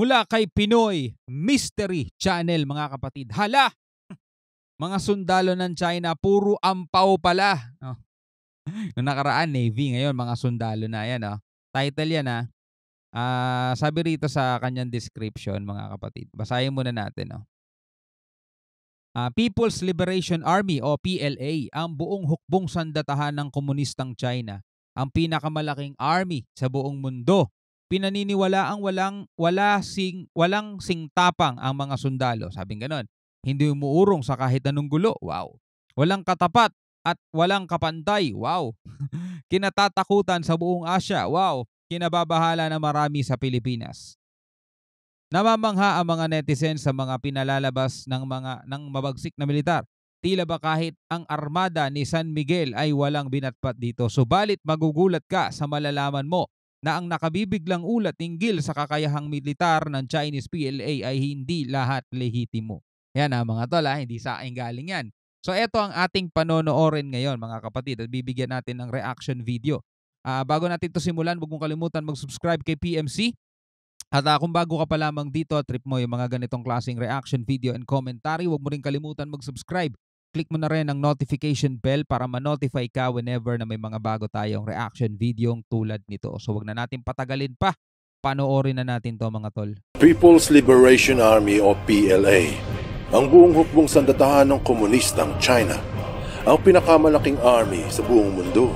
mula kay Pinoy Mystery Channel, mga kapatid. Hala! Mga sundalo ng China, puro ampaw pala. Oh. Noong nakaraan, Navy. Ngayon, mga sundalo na. Yan, oh. Title yan, sabi rito sa kanyang description, mga kapatid. Basahin muna natin. Oh. People's Liberation Army o PLA, ang buong hukbong sandatahan ng komunistang China. Ang pinakamalaking army sa buong mundo. Pinaniniwalaang walang singtapang ang mga sundalo. Sabing ganon. Hindi umuurong sa kahit anong gulo. Wow. Walang katapat at walang kapantay. Wow. Kinatatakutan sa buong Asya. Wow. Kinababahala na marami sa Pilipinas. Namamangha ang mga netizens sa mga pinalalabas ng mabagsik na militar. Tila ba kahit ang armada ni San Miguel ay walang binatpat dito. Subalit magugulat ka sa malalaman mo na ang nakabibiglang ulat hinggil sa kakayahang militar ng Chinese PLA ay hindi lahat lehitimo. Yan mga tol, hindi sa akin galing yan. So ito ang ating panonoorin ngayon, mga kapatid, at bibigyan natin ng reaction video. Bago natin ito simulan, huwag mong kalimutan mag-subscribe kay PMC. At kung bago ka pa lamang dito, trip mo yung mga ganitong klaseng reaction video and commentary, huwag mo rin kalimutan mag-subscribe. Click mo na rin ang notification bell para ma-notify ka whenever na may mga bago tayong reaction video tulad nito. So huwag na natin patagalin pa. Panoorin na natin to, mga tol. People's Liberation Army o PLA, ang buong hukbong sandatahan ng komunistang China. Ang pinakamalaking army sa buong mundo.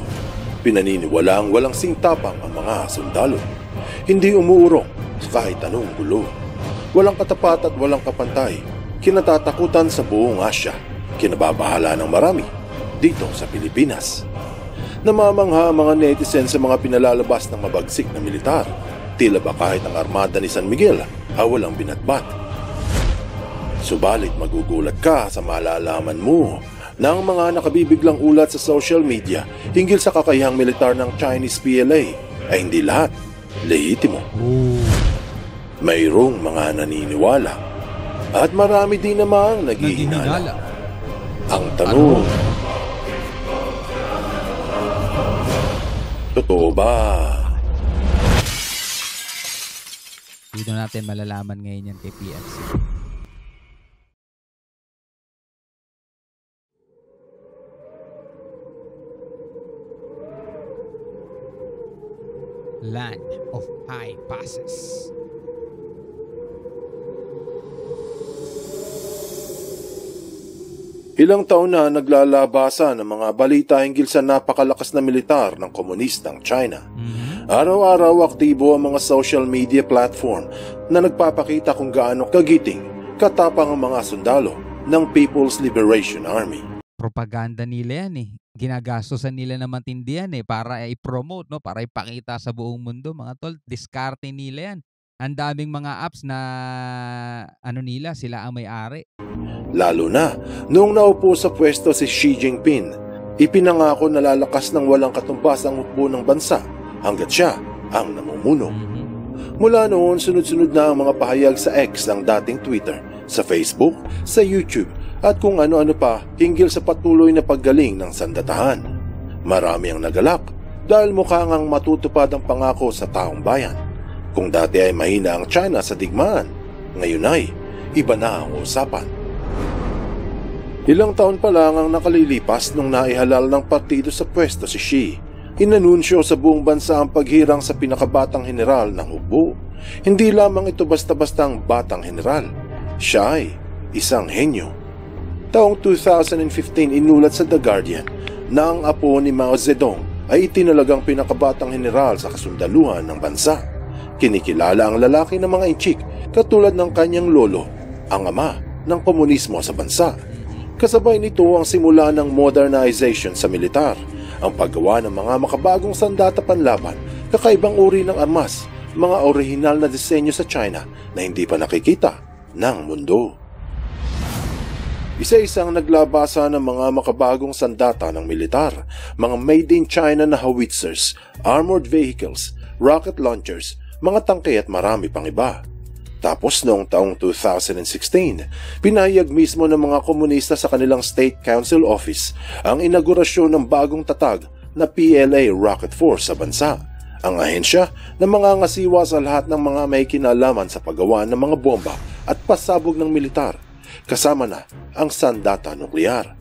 Pinaniniwalaang walang singtapang ang mga sundalo. Hindi umuurong sa kahit anong gulo. Walang katapat at walang kapantay. Kinatatakutan sa buong Asya. Kinababahala ng marami dito sa Pilipinas. Namamangha ang mga netizens sa mga pinalalabas ng mabagsik na militar. Tila ba kahit ang armada ni San Miguel ay walang binatbat. Subalit magugulat ka sa malalaman mo na ang mga nakabibiglang ulat sa social media hinggil sa kakayahang militar ng Chinese PLA ay hindi lahat lehitimo. Mayroong mga naniniwala at marami din namang naghihinala. Ang tanong, totoo ba? Dito natin malalaman ngayon yan kay PMC. Land of high passes. Ilang taon na naglalabasan ng mga balita hinggil sa napakalakas na militar ng komunistang China. Araw-araw aktibo ang mga social media platform na nagpapakita kung gaano kagiting, katapang ang mga sundalo ng People's Liberation Army. Propaganda nila yan Ginagastosan nila na matindi yan para i-promote, para ipakita sa buong mundo, mga tol. Diskarte nila yan. Ang daming mga apps na sila ang may-ari. Lalo na noong naupo sa pwesto si Xi Jinping, ipinangako na lalakas ng walang katumbas ang hukbo ng bansa hanggat siya ang namumuno. Mula noon, sunod-sunod na ang mga pahayag sa X ng dating Twitter, sa Facebook, sa YouTube, at kung ano-ano pa hinggil sa patuloy na paggaling ng sandatahan. Marami ang nagalak dahil mukhang ang matutupad ang pangako sa taong bayan. Kung dati ay mahina ang China sa digmaan, ngayon ay iba na ang usapan. Ilang taon pa lang ang nakalilipas nung naihalal ng partido sa pwesto si Xi. Inanunsyo sa buong bansa ang paghirang sa pinakabatang general ng hukbo. Hindi lamang ito basta-bastang batang general. Siya ay isang henyo. Taong 2015 inulat sa The Guardian na ang apo ni Mao Zedong ay itinalagang pinakabatang general sa kasundaluhan ng bansa. Kinikilala ang lalaki ng mga inchik katulad ng kanyang lolo, ang ama ng komunismo sa bansa. Kasabay nito ang simula ng modernization sa militar, ang paggawa ng mga makabagong sandata panlaban, kakaibang uri ng armas, mga orihinal na disenyo sa China na hindi pa nakikita ng mundo. Isa-isang naglabasa ng mga makabagong sandata ng militar, mga made in China na howitzers, armored vehicles, rocket launchers, mga tangke at marami pang iba. Tapos noong taong 2016, pinahayag mismo ng mga komunista sa kanilang State Council Office ang inaugurasyon ng bagong tatag na PLA Rocket Force sa bansa, ang ahensya na mangangasiwa sa lahat ng mga may kinalaman sa paggawa ng mga bomba at pasabog ng militar, kasama na ang sandata nuklear.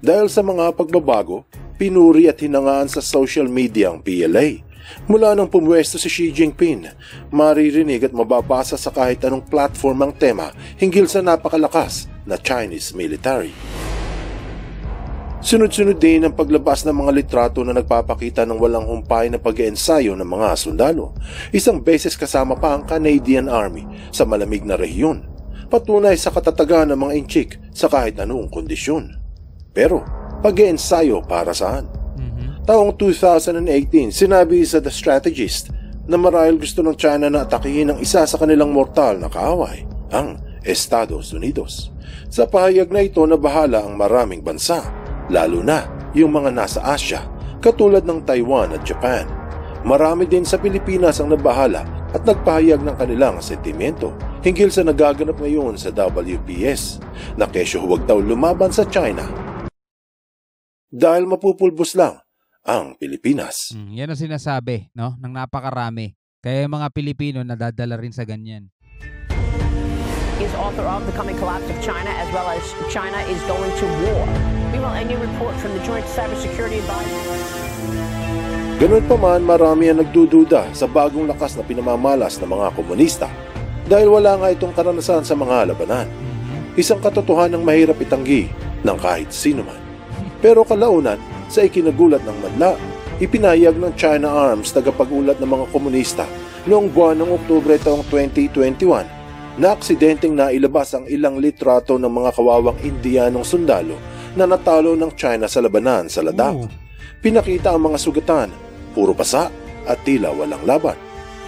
Dahil sa mga pagbabago, pinuri at hinangaan sa social media ang PLA. Mula nang pumwesto si Xi Jinping, maririnig at mababasa sa kahit anong platform ang tema hinggil sa napakalakas na Chinese military. Sunod-sunod din ang paglabas ng mga litrato na nagpapakita ng walang humpay na pag-iensayo ng mga sundalo. Isang beses kasama pa ang Canadian Army sa malamig na rehiyon. Patunay sa katatagan ng mga inchik sa kahit anong kondisyon. Pero, pag-iensayo para saan? Taong 2018, sinabi sa The Strategist na marahil gusto ng China na atakihin ang isa sa kanilang mortal na kaaway, ang Estados Unidos. Sa pahayag na ito, nabahala ang maraming bansa, lalo na yung mga nasa Asia, katulad ng Taiwan at Japan. Marami din sa Pilipinas ang nabahala at nagpahayag ng kanilang sentimento hinggil sa nagaganap ngayon sa WPS na kesyo huwag daw lumaban sa China dahil mapupulbos lang ang Pilipinas. Yan ang sinasabi, no, ng napakarami. Kaya yung mga Pilipino nadadala rin sa ganyan. Is author of The Coming Collapse of China, as well as China is Going to War. Meanwhile, a new report from the Joint Cybersecurity Advisor. Ganun pa man, marami ang nagdududa sa bagong lakas na pinamamalas ng mga komunista dahil wala nga itong karanasan sa mga labanan. Isang katotohanan ng mahirap itanggi ng kahit sino man. Pero kalaunan, sa ikinagulat ng madla, ipinahayag ng China Arms tagapag-ulat ng mga komunista noong buwan ng Oktubre taong 2021 na aksidenteng nailabas ang ilang litrato ng mga kawawang Indianong sundalo na natalo ng China sa labanan sa Ladakh. Pinakita ang mga sugatan, puro pasa at tila walang laban.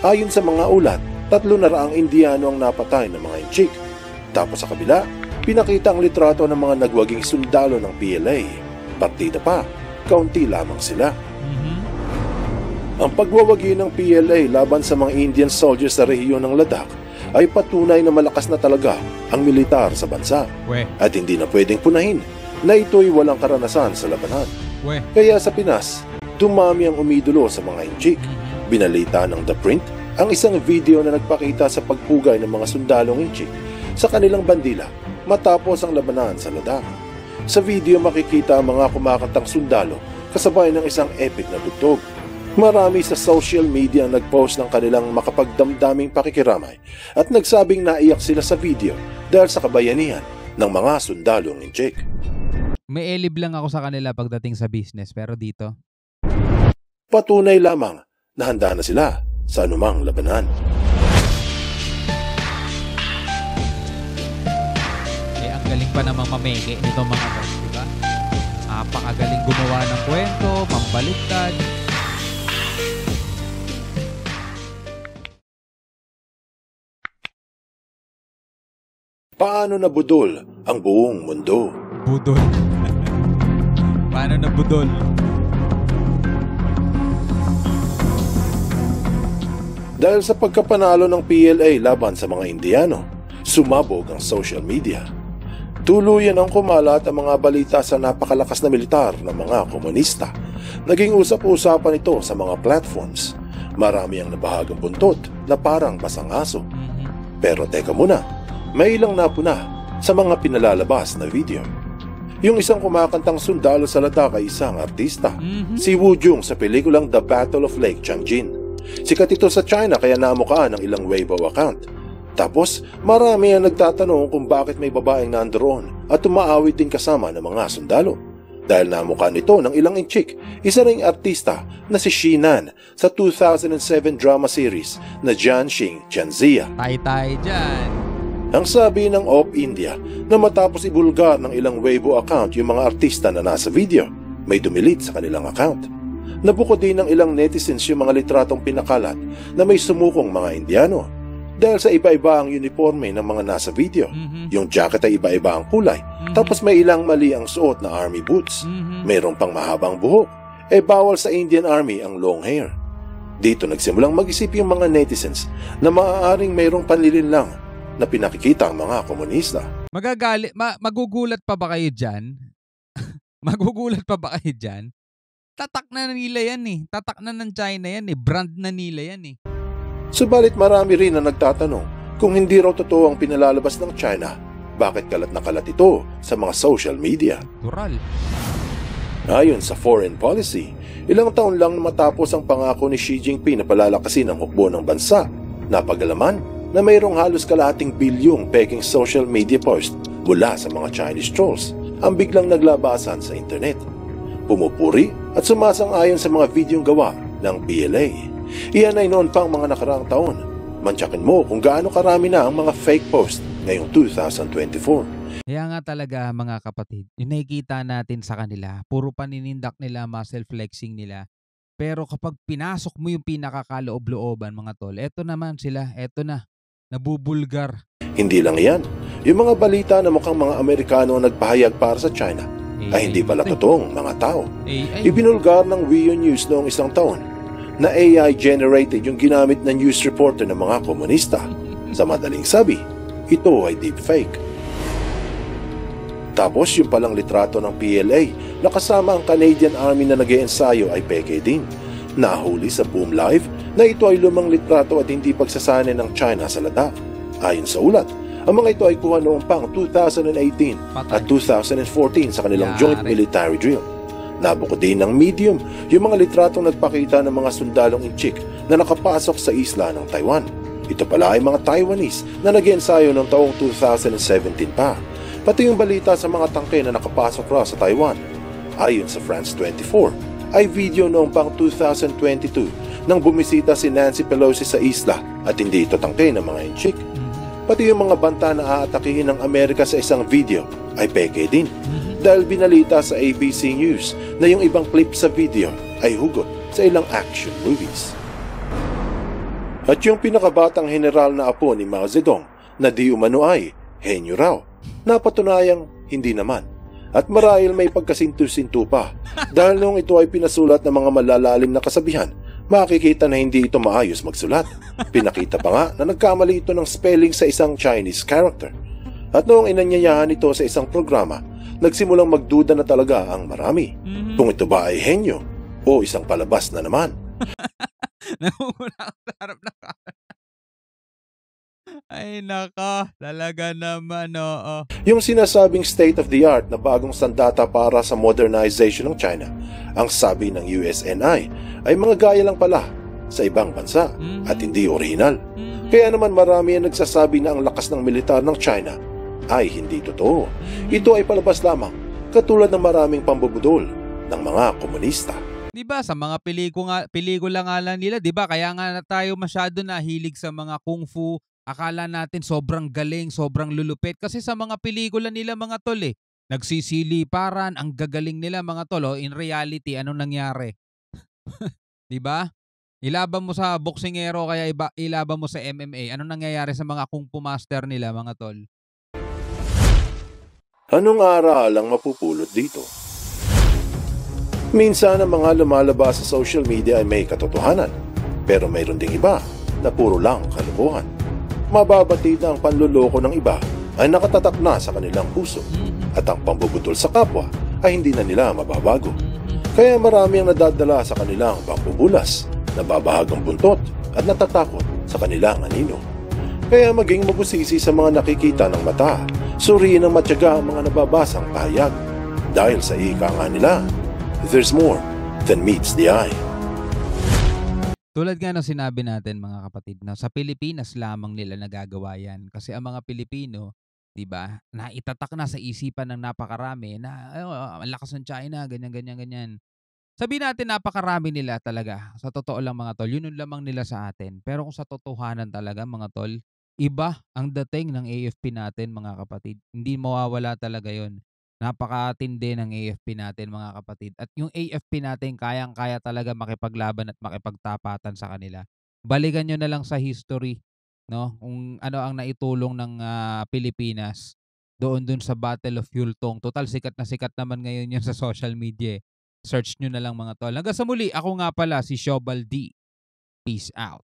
Ayon sa mga ulat, 300 Indiano ang napatay ng mga inchik. Tapos sa kabila, pinakita ang litrato ng mga nagwaging sundalo ng PLA. Partida pa, kaunti lamang sila. Ang pagwawagi ng PLA laban sa mga Indian soldiers sa rehiyon ng Ladakh ay patunay na malakas na talaga ang militar sa bansa. At hindi na pwedeng punahin na ito'y walang karanasan sa labanan. Kaya sa Pinas, dumami ang umidolo sa mga inchik. Binalita ng The Print ang isang video na nagpakita sa pagpugay ng mga sundalong inchik sa kanilang bandila matapos ang labanan sa Ladakh. Sa video makikita ang mga kumakantang sundalo kasabay ng isang epic na tugtog. Marami sa social media ang nagpost ng kanilang makapagdamdaming pakikiramay at nagsabing naiyak sila sa video dahil sa kabayanihan ng mga sundalong inchik. May elib lang ako sa kanila pagdating sa business, pero dito patunay lamang na handa na sila sa anumang labanan. Ang galing pa namang mameke nitong mga to, diba? Napakagaling gumawa ng kwento, mambaliktad. Paano nabudol ang buong mundo? Budol. Paano nabudol? Dahil sa pagkapanalo ng PLA laban sa mga Indiano, sumabog ang social media. Tuluyan ang kumalat ang mga balita sa napakalakas na militar ng mga komunista. Naging usap-usapan ito sa mga platforms. Marami ang nabahagang buntot na parang basang aso. Pero teka muna, may ilang napuna sa mga pinalalabas na video. Yung isang kumakantang sundalo sa Ladakh ay isang artista, si Wu Jung sa pelikulang The Battle of Lake Changjin. Sikat ito sa China kaya namukaan ng ilang Weibo account. Tapos, marami ang nagtatanong kung bakit may babaeng nandoon at umaawit din kasama ng mga sundalo. Dahil namukha nito ng ilang inchik, isa ring artista na si Shinan sa 2007 drama series na Jianxing Jianzia. Tay-tay dyan. Ang sabi ng Op India na matapos ibulgar ng ilang Weibo account yung mga artista na nasa video, may dumilit sa kanilang account. Nabuko din ng ilang netizens yung mga litratong pinakalat na may sumukong mga Indiano. Dahil sa iba-iba ang uniforme ng mga nasa video. Yung jacket ay iba-iba ang kulay. Tapos may ilang mali ang suot na army boots. Mayroong pang mahabang buhok. Bawal sa Indian Army ang long hair. Dito nagsimulang mag-isip yung mga netizens na maaaring mayroong panlilinlang na pinakikita ang mga komunista. Magugulat pa ba kayo dyan? Magugulat pa ba kayo dyan? Tatak na nila yan eh. Tatak na ng China yan eh. Brand na nila yan eh. Subalit marami rin na nagtatanong kung hindi raw totoo ang pinalalabas ng China, bakit kalat na kalat ito sa mga social media? Natural. Ayon sa foreign policy, ilang taon lang matapos ang pangako ni Xi Jinping na palalakasin ang hukbo ng bansa, napag-alaman na mayroong halos kalahating bilyong peking social media post mula sa mga Chinese trolls ang biglang naglabasan sa internet. Pumupuri at sumasang-ayon sa mga videong gawa ng PLA. Iyan ay noon pang mga nakaraang taon. Mantsakin mo kung gaano karami na ang mga fake post ngayong 2024. Kaya nga talaga mga kapatid, yung nakikita natin sa kanila, puro paninindak nila, muscle flexing nila. Pero kapag pinasok mo yung pinakakaloob-looban mga tol, eto naman sila, eto na, nabubulgar. Hindi lang yan. Yung mga balita na mukhang mga Amerikano ang nagpahayag para sa China ay hindi pala totoong mga tao. Ibinulgar ng Weo News noong isang taon na AI-generated yung ginamit na news reporter ng mga komunista. Sa madaling sabi, ito ay deepfake. Tapos yung palang litrato ng PLA na kasama ang Canadian Army na nag-iensayo ay peke din. Nahuli sa Boom Live na ito ay lumang litrato at hindi pagsasanay ng China sa ladak. Ayon sa ulat, ang mga ito ay kuha noong pang 2018 at 2014 sa kanilang joint military drill. Nabukod din ng Medium yung mga litratong nagpakita ng mga sundalong inchik na nakapasok sa isla ng Taiwan. Ito pala ay mga Taiwanese na nag-iensayo noong taong 2017 pa. Pati yung balita sa mga tangke na nakapasok raw sa Taiwan. Ayon sa France 24, ay video noong pang 2022 nang bumisita si Nancy Pelosi sa isla at hindi ito tangke ng mga inchik. Pati yung mga banta na aatakihin ng Amerika sa isang video ay peke din. Dahil binalita sa ABC News na yung ibang clip sa video ay hugot sa ilang action movies. At yung pinakabatang general na apo ni Mao Zedong na di umano ay henyo raw, napatunayang hindi naman. At marahil may pagkasintu-sintu pa dahil nung ito ay pinasulat ng mga malalalim na kasabihan, makikita na hindi ito maayos magsulat. Pinakita pa nga na nagkamali ito ng spelling sa isang Chinese character. At noong inanyayahan ito sa isang programa, nagsimulang magduda na talaga ang marami. Kung ito ba ay henyo o isang palabas na naman. Namumula ako sa harap na ay naka, talaga naman oo. Yung sinasabing state-of-the-art na bagong sandata para sa modernization ng China, ang sabi ng USNI ay mga gaya lang pala sa ibang bansa at hindi original. Kaya naman marami ang nagsasabi na ang lakas ng militar ng China ay hindi totoo. Ito ay palabas lamang, katulad ng maraming pambubudol ng mga komunista. Diba sa mga pelikula nga lang nila, diba? Kaya nga tayo masyado nahilig sa mga kung fu. Akala natin sobrang galing, sobrang lulupit. Kasi sa mga pelikula nila mga tol nagsisiliparan, ang gagaling nila mga tol. In reality, anong nangyari? Diba? Ilaban mo sa boksingero, kaya ilaban mo sa MMA. Anong nangyayari sa mga kung fu master nila mga tol? Anong aral ang mapupulot dito? Minsan ang mga lumalabas sa social media ay may katotohanan, pero mayroon ding iba na puro lang kalokohan. Mababatid na ang panluloko ng iba ay nakatatak na sa kanilang puso at ang pambubutol sa kapwa ay hindi na nila mababago. Kaya marami ang nadadala sa kanilang pambubulas, nababahagang buntot at natatakot sa kanilang anino. Kaya maging mabusisi sa mga nakikita ng mata, suriin ng matyaga ang mga nababasang pahayag. Dahil sa ika nga nila, there's more than meets the eye. Tulad nga ng sinabi natin mga kapatid na sa Pilipinas lamang nila nagagawa yan. Kasi ang mga Pilipino, di ba, naitatak na sa isipan ng napakarami na ang lakas ng China, ganyan. Sabihin natin napakarami nila talaga. Sa totoo lang mga tol, yun lamang nila sa atin. Pero kung sa totohanan talaga mga tol, iba ang dating ng AFP natin mga kapatid. Hindi mawawala talaga yon. Napakatindi ng AFP natin mga kapatid. At yung AFP natin kayang-kaya talaga makipaglaban at makipagtapatan sa kanila. Balikan nyo na lang sa history, no? Kung ano ang naitulong ng Pilipinas doon sa Battle of Yultong. Total sikat na sikat naman ngayon yun sa social media. Search nyo na lang mga tol. Hanggang sa muli, ako nga pala si Shobal D. Peace out.